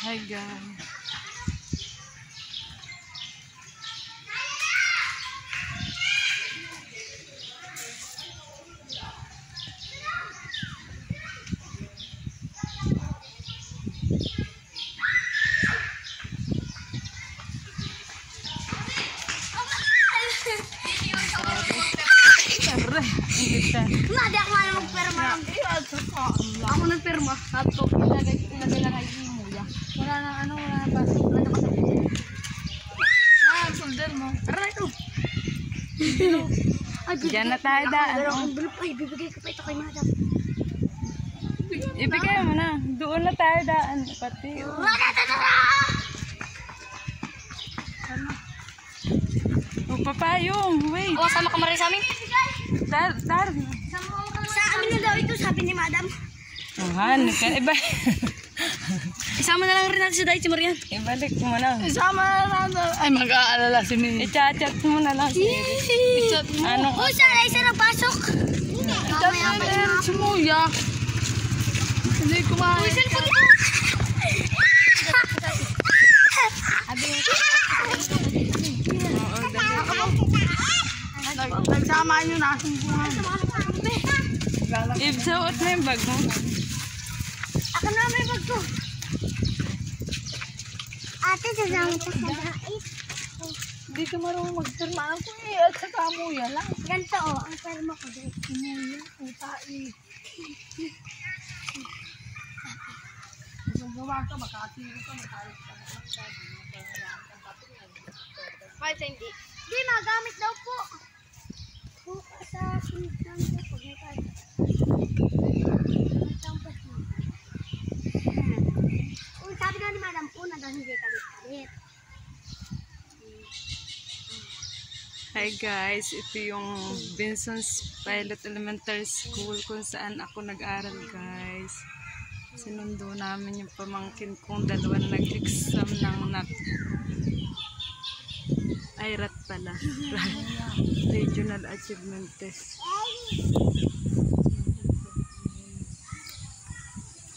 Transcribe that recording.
Hi guys. Hindi ako nga magperma. Ako nagperma. Sabi ko, ilagay lang kay Muya. Wala na ano, wala na ba? Wala na ba? Solder mo. Tara ito. Diyan na tayo daan. Ay, bibigay ko pa ito kay Madam. Ibigay mo na. Doon na tayo daan. Pati. O, papayong. Wait. O, sama ka marin sa amin? Dar. Sa amin na daw ito, sabi ni Madam. Oh, hanap ka. Isama na lang rin natin si Dai, si Marian. Ibalik mo na. Isama na lang. Ay, mag-aalala si Mimi. I-chat mo na lang. I-chat mo. Ano? O, sana isa nagpasok. I-chat mo na si Muya. Hindi kumain. Uy, cellphone ito. Nagsama nyo na. Ibsuot mo yung bag mo. Ako na may bag ko. Ate, sasama ka sa dait. Hindi ka marunong magpirma. Ako at saka Muya lang. Ganito o, ang perma ko dahil. Muya, putai. Kung gawa ka, makatiro ka, makayos ka. Kahit hindi. Hindi, magamit daw po. Buka sa sinignan ko. Pag may kahit. Sabi daw ni Madam, una daw hindi kabit-kabit. Hi guys, ito yung Benson's Pilot Elementary School kung saan ako nag-aral guys. Sinundo namin yung pamangkin kong dalawa nag-exam ng NAT. IRAT pala. Regional Achievement Test.